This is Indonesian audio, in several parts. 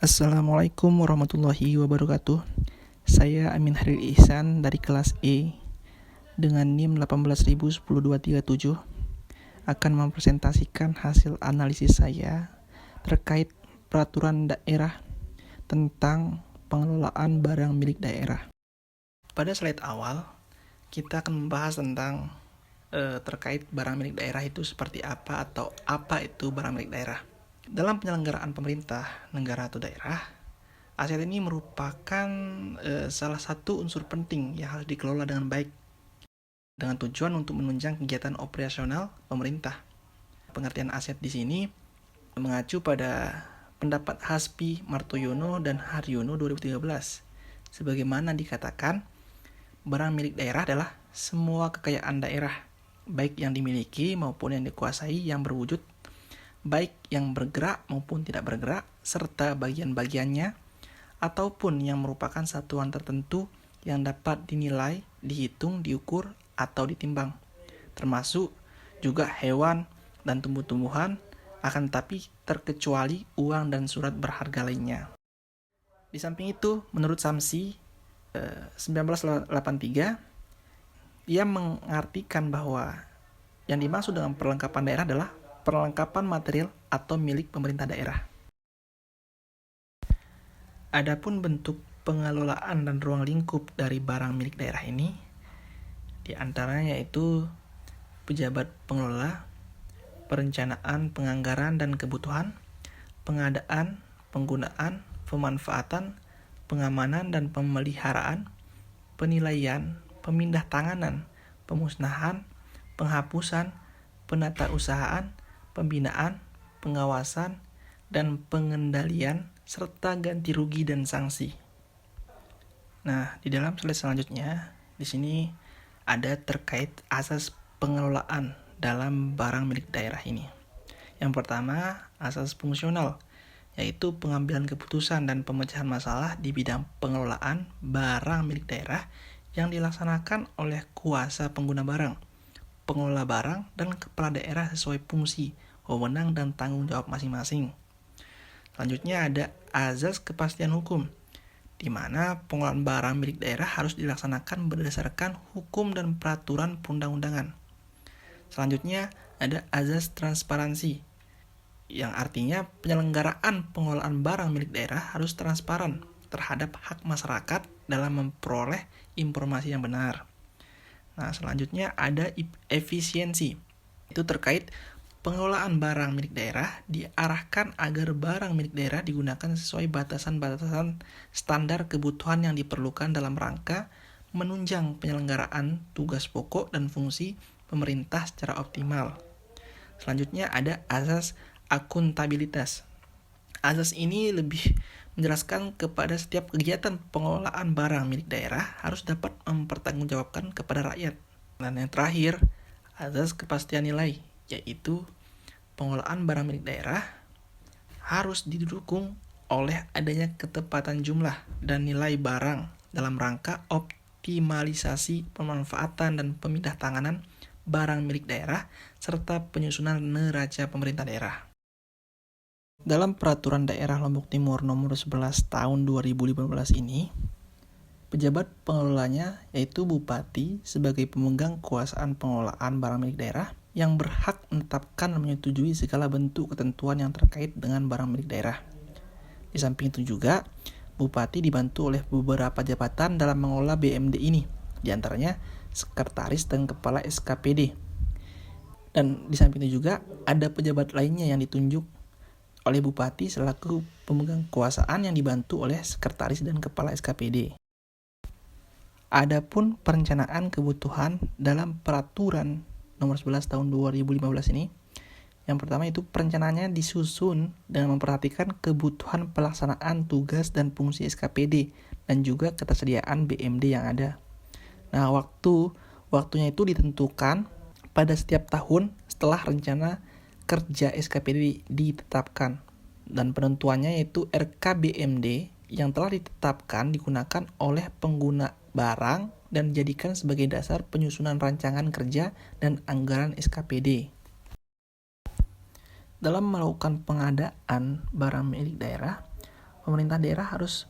Assalamualaikum warahmatullahi wabarakatuh. Saya Amin Haril Ihsan dari kelas E dengan NIM 1810237 akan mempresentasikan hasil analisis saya terkait peraturan daerah tentang pengelolaan barang milik daerah. Pada slide awal, kita akan membahas tentang terkait barang milik daerah itu seperti apa atau apa itu barang milik daerah. Dalam penyelenggaraan pemerintah, negara atau daerah, aset ini merupakan salah satu unsur penting yang harus dikelola dengan baik dengan tujuan untuk menunjang kegiatan operasional pemerintah. Pengertian aset di sini mengacu pada pendapat Hasbi, Martoyono, dan Haryono 2013. Sebagaimana dikatakan, barang milik daerah adalah semua kekayaan daerah, baik yang dimiliki maupun yang dikuasai yang berwujud, baik yang bergerak maupun tidak bergerak, serta bagian-bagiannya, ataupun yang merupakan satuan tertentu yang dapat dinilai, dihitung, diukur, atau ditimbang, termasuk juga hewan dan tumbuh-tumbuhan, akan tetapi terkecuali uang dan surat berharga lainnya. Di samping itu, menurut Samsi 1983, ia mengartikan bahwa yang dimaksud dengan perlengkapan daerah adalah perlengkapan material atau milik pemerintah daerah. Adapun bentuk pengelolaan dan ruang lingkup dari barang milik daerah ini, di antaranya yaitu pejabat pengelola, perencanaan, penganggaran dan kebutuhan, pengadaan, penggunaan, pemanfaatan, pengamanan dan pemeliharaan, penilaian, pemindah tanganan, pemusnahan, penghapusan, penatausahaan, pembinaan, pengawasan, dan pengendalian, serta ganti rugi dan sanksi. Nah, di dalam slide selanjutnya, di sini ada terkait asas pengelolaan dalam barang milik daerah ini. Yang pertama, asas fungsional, yaitu pengambilan keputusan dan pemecahan masalah di bidang pengelolaan barang milik daerah yang dilaksanakan oleh kuasa pengguna barang, pengelola barang, dan kepala daerah sesuai fungsi, wewenang, dan tanggung jawab masing-masing. Selanjutnya ada azas kepastian hukum, di mana pengelolaan barang milik daerah harus dilaksanakan berdasarkan hukum dan peraturan perundang-undangan. Selanjutnya ada azas transparansi, yang artinya penyelenggaraan pengelolaan barang milik daerah harus transparan terhadap hak masyarakat dalam memperoleh informasi yang benar. Nah, selanjutnya ada efisiensi. Itu terkait pengelolaan barang milik daerah diarahkan agar barang milik daerah digunakan sesuai batasan-batasan standar kebutuhan yang diperlukan dalam rangka menunjang penyelenggaraan tugas pokok dan fungsi pemerintah secara optimal. Selanjutnya ada azas akuntabilitas. Azas ini lebih menjelaskan kepada setiap kegiatan pengelolaan barang milik daerah harus dapat mempertanggungjawabkan kepada rakyat. Dan yang terakhir, azas kepastian nilai, yaitu pengelolaan barang milik daerah harus didukung oleh adanya ketepatan jumlah dan nilai barang dalam rangka optimalisasi pemanfaatan dan pemindah tanganan barang milik daerah serta penyusunan neraca pemerintah daerah. Dalam Peraturan Daerah Lombok Timur nomor 11 tahun 2015 ini, pejabat pengelolanya yaitu Bupati sebagai pemegang kekuasaan pengelolaan barang milik daerah yang berhak menetapkan dan menyetujui segala bentuk ketentuan yang terkait dengan barang milik daerah. Di samping itu juga, Bupati dibantu oleh beberapa jabatan dalam mengelola BMD ini, di antaranya Sekretaris dan Kepala SKPD. Dan di samping itu juga ada pejabat lainnya yang ditunjuk oleh Bupati selaku pemegang kekuasaan yang dibantu oleh Sekretaris dan Kepala SKPD. Adapun perencanaan kebutuhan dalam Peraturan nomor 11 tahun 2015 ini, yang pertama itu perencanaannya disusun dengan memperhatikan kebutuhan pelaksanaan tugas dan fungsi SKPD dan juga ketersediaan BMD yang ada. Nah, waktunya itu ditentukan pada setiap tahun setelah rencana kerja SKPD ditetapkan, dan penentuannya yaitu RKBMD yang telah ditetapkan digunakan oleh pengguna barang dan dijadikan sebagai dasar penyusunan rancangan kerja dan anggaran SKPD. Dalam melakukan pengadaan barang milik daerah, pemerintah daerah harus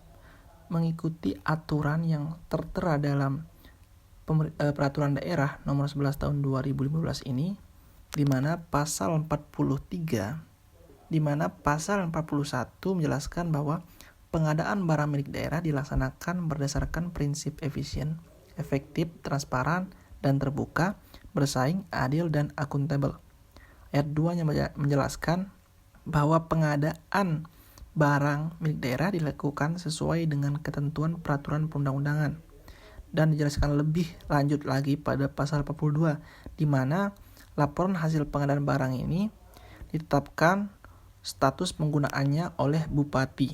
mengikuti aturan yang tertera dalam Peraturan Daerah Nomor 11 Tahun 2015 ini, di mana pasal 41 menjelaskan bahwa pengadaan barang milik daerah dilaksanakan berdasarkan prinsip efisien, efektif, transparan, dan terbuka, bersaing, adil, dan akuntabel. Ayat 2 menjelaskan bahwa pengadaan barang milik daerah dilakukan sesuai dengan ketentuan peraturan perundang-undangan. Dan dijelaskan lebih lanjut lagi pada pasal 42, di mana laporan hasil pengadaan barang ini ditetapkan status penggunaannya oleh bupati.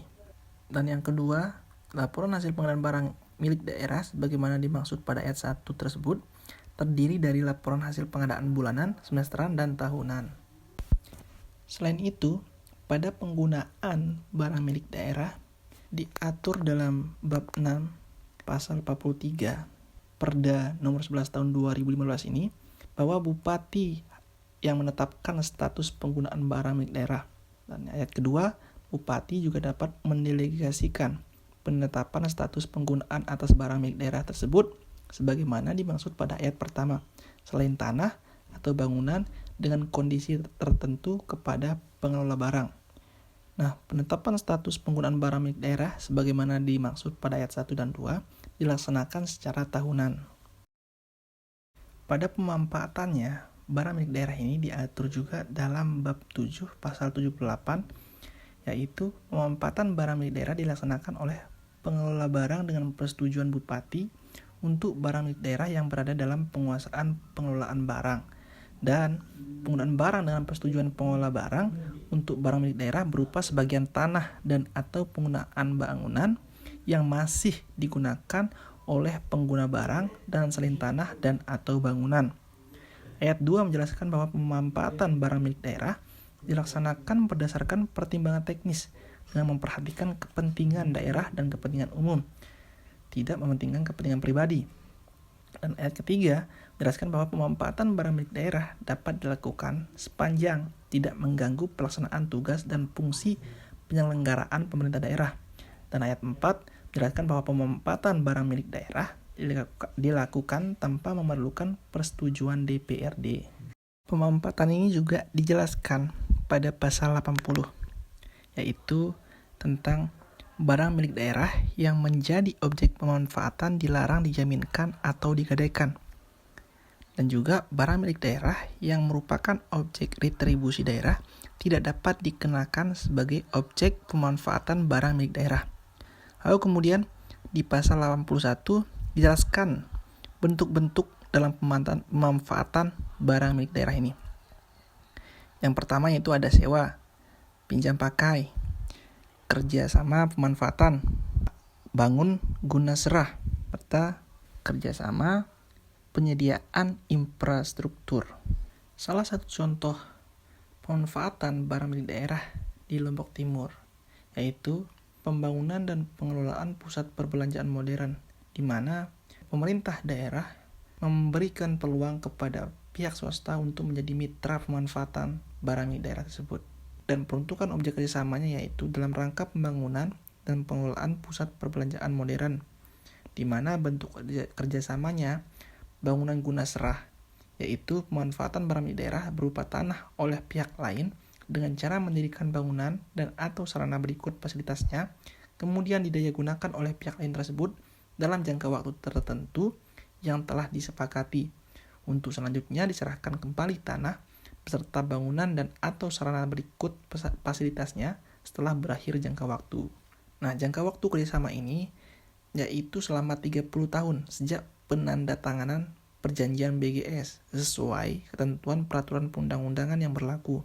Dan yang kedua, laporan hasil pengadaan barang milik daerah sebagaimana dimaksud pada ayat 1 tersebut terdiri dari laporan hasil pengadaan bulanan, semesteran, dan tahunan. Selain itu, pada penggunaan barang milik daerah diatur dalam bab 6 pasal 43 Perda Nomor 11 Tahun 2015 ini bahwa bupati yang menetapkan status penggunaan barang milik daerah. Dan ayat kedua, bupati juga dapat mendelegasikan penetapan status penggunaan atas barang milik daerah tersebut sebagaimana dimaksud pada ayat pertama, selain tanah atau bangunan dengan kondisi tertentu kepada pengelola barang. Nah, penetapan status penggunaan barang milik daerah sebagaimana dimaksud pada ayat 1 dan 2 dilaksanakan secara tahunan. Pada pemanfaatannya, barang milik daerah ini diatur juga dalam bab 7 pasal 78, yaitu pemanfaatan barang milik daerah dilaksanakan oleh pengelola barang dengan persetujuan bupati untuk barang milik daerah yang berada dalam penguasaan pengelolaan barang. Dan penggunaan barang dengan persetujuan pengelola barang untuk barang milik daerah berupa sebagian tanah dan atau penggunaan bangunan yang masih digunakan oleh pengguna barang dan selain tanah dan atau bangunan. Ayat 2 menjelaskan bahwa pemanfaatan barang milik daerah dilaksanakan berdasarkan pertimbangan teknis dengan memperhatikan kepentingan daerah dan kepentingan umum, tidak mementingkan kepentingan pribadi. Dan ayat ketiga menjelaskan bahwa pemanfaatan barang milik daerah dapat dilakukan sepanjang tidak mengganggu pelaksanaan tugas dan fungsi penyelenggaraan pemerintah daerah. Dan ayat 4 menjelaskan bahwa pemanfaatan barang milik daerah dilakukan tanpa memerlukan persetujuan DPRD. Pemanfaatan ini juga dijelaskan pada pasal 80, yaitu tentang barang milik daerah yang menjadi objek pemanfaatan dilarang dijaminkan atau digadaikan. Dan juga barang milik daerah yang merupakan objek retribusi daerah tidak dapat dikenakan sebagai objek pemanfaatan barang milik daerah. Lalu kemudian di pasal 81 dijelaskan bentuk-bentuk dalam pemanfaatan barang milik daerah ini. Yang pertama yaitu ada sewa, pinjam pakai, kerjasama pemanfaatan, bangun guna serah, serta kerjasama penyediaan infrastruktur. Salah satu contoh pemanfaatan barang milik daerah di Lombok Timur yaitu pembangunan dan pengelolaan pusat perbelanjaan modern, di mana pemerintah daerah memberikan peluang kepada pihak swasta untuk menjadi mitra pemanfaatan barang milik daerah tersebut. Dan peruntukan objek kerjasamanya yaitu dalam rangka pembangunan dan pengelolaan pusat perbelanjaan modern, di mana bentuk kerjasamanya bangunan guna serah, yaitu pemanfaatan barang milik daerah berupa tanah oleh pihak lain dengan cara mendirikan bangunan dan atau sarana berikut fasilitasnya, kemudian didayagunakan oleh pihak lain tersebut dalam jangka waktu tertentu yang telah disepakati, untuk selanjutnya diserahkan kembali tanah beserta bangunan dan atau sarana berikut fasilitasnya setelah berakhir jangka waktu. Nah, jangka waktu kerjasama ini yaitu selama 30 tahun sejak penandatanganan perjanjian BGS sesuai ketentuan peraturan perundang-undangan yang berlaku.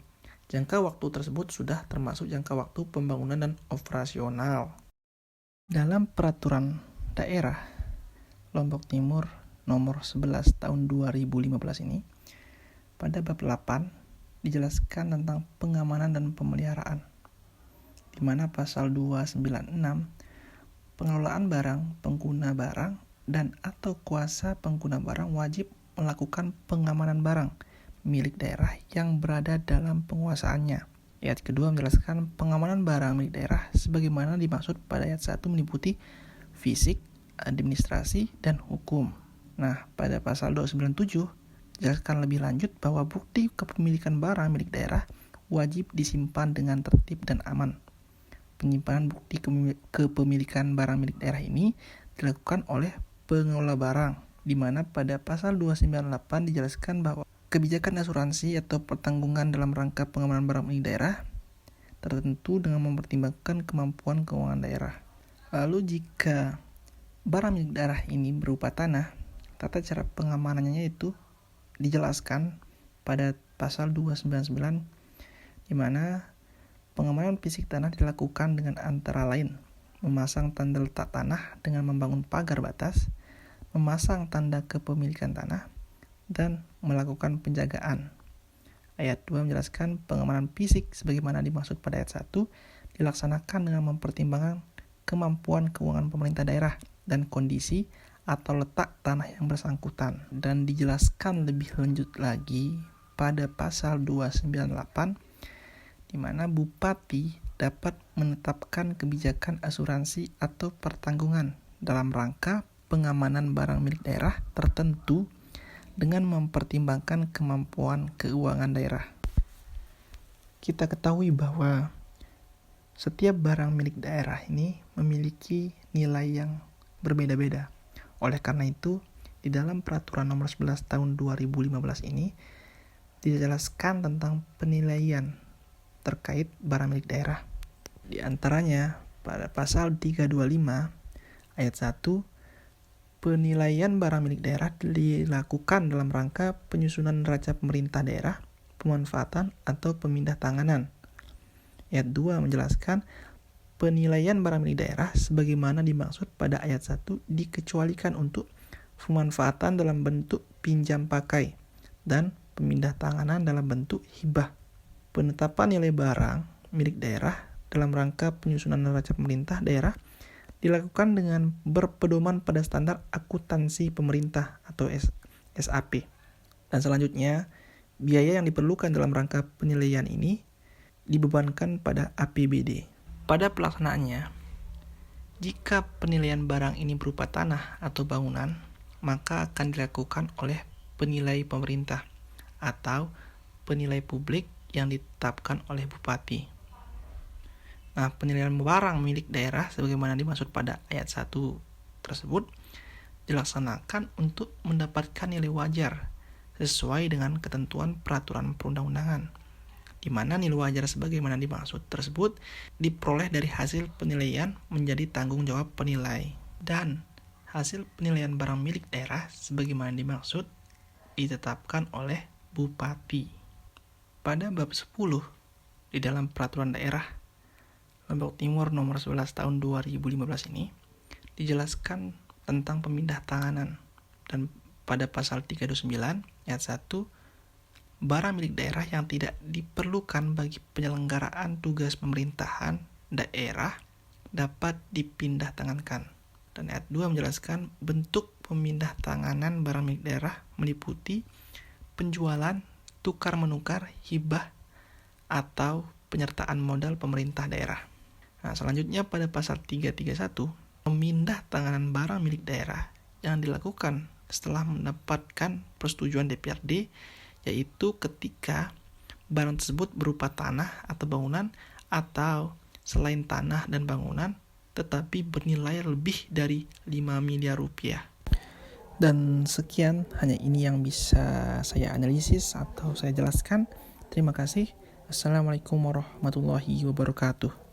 Jangka waktu tersebut sudah termasuk jangka waktu pembangunan dan operasional. Dalam peraturan daerah Lombok Timur nomor 11 tahun 2015 ini, pada bab 8 dijelaskan tentang pengamanan dan pemeliharaan, di mana pasal 296 pengelolaan barang, pengguna barang, dan atau kuasa pengguna barang wajib melakukan pengamanan barang milik daerah yang berada dalam penguasaannya, Ayat kedua menjelaskan pengamanan barang milik daerah sebagaimana dimaksud pada ayat 1 meliputi fisik, administrasi, dan hukum. Nah, pada pasal 297 jelaskan lebih lanjut bahwa bukti kepemilikan barang milik daerah wajib disimpan dengan tertib dan aman. Penyimpanan bukti kepemilikan barang milik daerah ini dilakukan oleh pengelola barang, di mana pada pasal 298 dijelaskan bahwa kebijakan asuransi atau pertanggungan dalam rangka pengamanan barang milik daerah tertentu dengan mempertimbangkan kemampuan keuangan daerah. Lalu jika barang milik daerah ini berupa tanah, tata cara pengamanannya itu dijelaskan pada pasal 299, di mana pengamanan fisik tanah dilakukan dengan antara lain memasang tanda letak tanah dengan membangun pagar batas, memasang tanda kepemilikan tanah, dan melakukan penjagaan. Ayat 2 menjelaskan pengamanan fisik sebagaimana dimaksud pada ayat 1 dilaksanakan dengan mempertimbangkan kemampuan keuangan pemerintah daerah dan kondisi atau letak tanah yang bersangkutan. Dan dijelaskan lebih lanjut lagi pada pasal 298 di mana bupati dapat menetapkan kebijakan asuransi atau pertanggungan dalam rangka pengamanan barang milik daerah tertentu dengan mempertimbangkan kemampuan keuangan daerah. Kita ketahui bahwa setiap barang milik daerah ini memiliki nilai yang berbeda-beda. Oleh karena itu, di dalam peraturan nomor 11 tahun 2015 ini dijelaskan tentang penilaian terkait barang milik daerah. Di antaranya pada pasal 325 ayat 1, penilaian barang milik daerah dilakukan dalam rangka penyusunan neraca pemerintah daerah, pemanfaatan, atau pemindah tanganan. Ayat 2 menjelaskan penilaian barang milik daerah sebagaimana dimaksud pada ayat 1 dikecualikan untuk pemanfaatan dalam bentuk pinjam pakai dan pemindah tanganan dalam bentuk hibah. Penetapan nilai barang milik daerah dalam rangka penyusunan neraca pemerintah daerah dilakukan dengan berpedoman pada standar akuntansi pemerintah atau SAP. Dan selanjutnya, biaya yang diperlukan dalam rangka penilaian ini dibebankan pada APBD. Pada pelaksanaannya, jika penilaian barang ini berupa tanah atau bangunan, maka akan dilakukan oleh penilai pemerintah atau penilai publik yang ditetapkan oleh bupati. Nah, penilaian barang milik daerah sebagaimana dimaksud pada ayat 1 tersebut dilaksanakan untuk mendapatkan nilai wajar sesuai dengan ketentuan peraturan perundang-undangan, di mana nilai wajar sebagaimana dimaksud tersebut diperoleh dari hasil penilaian menjadi tanggung jawab penilai, dan hasil penilaian barang milik daerah sebagaimana dimaksud ditetapkan oleh bupati. Pada bab 10 di dalam peraturan daerah Lombok Timur nomor 11 tahun 2015 ini dijelaskan tentang pemindah tanganan, dan pada pasal 329 ayat 1, barang milik daerah yang tidak diperlukan bagi penyelenggaraan tugas pemerintahan daerah dapat dipindah tangankan. Dan ayat 2 menjelaskan bentuk pemindah tanganan barang milik daerah meliputi penjualan, tukar-menukar, hibah, atau penyertaan modal pemerintah daerah. Nah, selanjutnya pada pasal 331, pemindah tanganan barang milik daerah yang dilakukan setelah mendapatkan persetujuan DPRD, yaitu ketika barang tersebut berupa tanah atau bangunan, atau selain tanah dan bangunan, tetapi bernilai lebih dari 5 miliar rupiah. Dan sekian, hanya ini yang bisa saya analisis atau saya jelaskan. Terima kasih. Assalamualaikum warahmatullahi wabarakatuh.